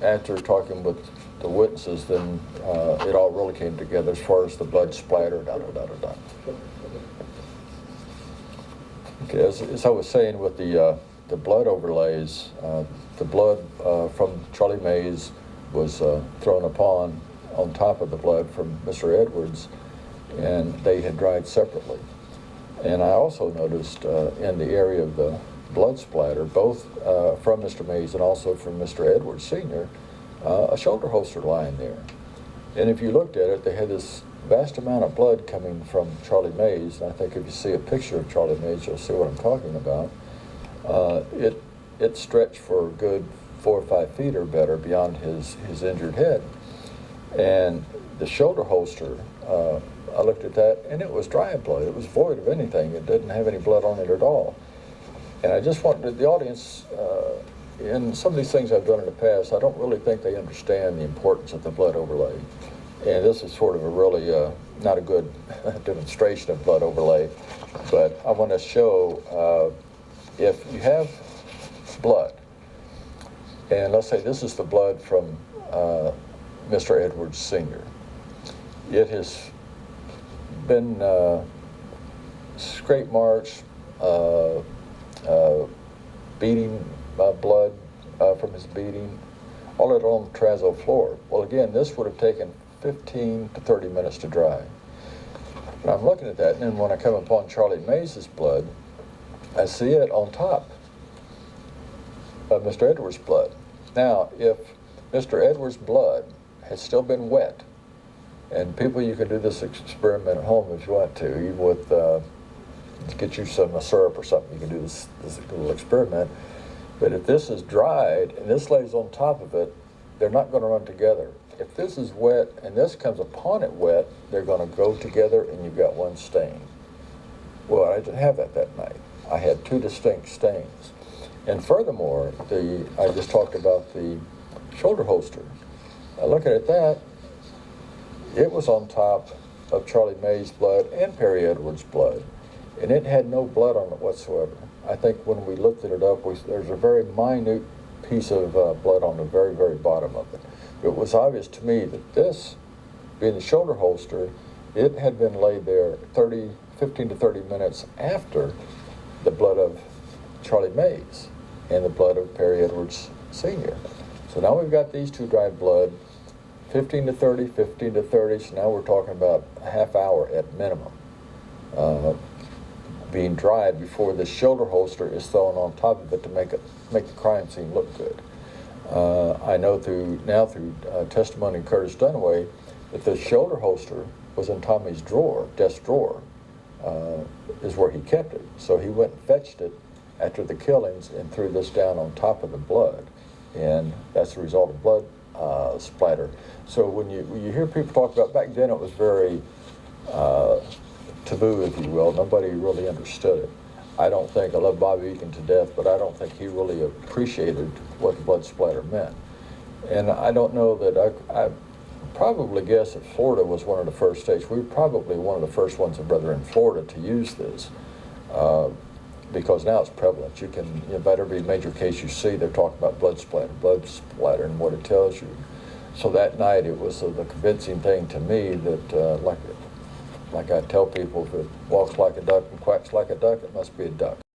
after talking with the witnesses, then it all really came together as far as the blood splatter, da-da-da-da-da. Okay, as I was saying with the blood overlays, the blood from Charlie Mays was thrown on top of the blood from Mr. Edwards, and they had dried separately. And I also noticed in the area of the blood splatter, both from Mr. Mays and also from Mr. Edwards Sr., a shoulder holster lying there. And if you looked at it, they had this vast amount of blood coming from Charlie Mays, and I think if you see a picture of Charlie Mays, you'll see what I'm talking about. It stretched for a good 4 or 5 feet or better beyond his injured head. And the shoulder holster, I looked at that, and it was dry blood. It was void of anything. It didn't have any blood on it at all. And I just wanted the audience, in some of these things I've done in the past, I don't really think they understand the importance of the blood overlay. And this is sort of a really not a good demonstration of blood overlay, but I want to show if you have blood, and let's say this is the blood from Mr. Edwards Sr. It has been scrape marks, beating blood from his beating, all it on the terrazzo floor. Well, again, this would have taken 15 to 30 minutes to dry. And I'm looking at that, and then when I come upon Charlie Mays' blood, I see it on top of Mr. Edwards' blood. Now, if Mr. Edwards' blood had still been wet, and people, you can do this experiment at home if you want to, even with, get you some syrup or something, you can do this little experiment. But if this is dried and this lays on top of it, they're not going to run together. If this is wet and this comes upon it wet, they're going to go together and you've got one stain. Well, I didn't have that night. I had 2 distinct stains. And furthermore, I just talked about the shoulder holster. Looking at that, it was on top of Charlie Mays' blood and Perry Edwards' blood, and it had no blood on it whatsoever. I think when we lifted it up, there's a very minute piece of blood on the very, very bottom of it. It was obvious to me that this, being the shoulder holster, it had been laid there 15 to 30 minutes after the blood of Charlie Mays and the blood of Perry Edwards Sr. So now we've got these 2 dried blood, 15 to 30, 15 to 30, so now we're talking about a half hour at minimum being dried before the shoulder holster is thrown on top of it to make the crime scene look good. I know through testimony of Curtis Dunaway that the shoulder holster was in Tommy's drawer, desk drawer, is where he kept it. So he went and fetched it after the killings and threw this down on top of the blood, and that's the result of blood splatter. So when you hear people talk about, back then it was very taboo, if you will. Nobody really understood it. I love Bobby Eakin to death, but I don't think he really appreciated what the blood splatter meant. And I don't know that I probably guess that Florida was one of the first states. We were probably one of the first ones, brother, in Florida to use this, because now it's prevalent. You can, about every major case you see, they're talking about blood splatter and what it tells you. So that night it was the convincing thing to me that, like I tell people, if it walks like a duck and quacks like a duck, it must be a duck.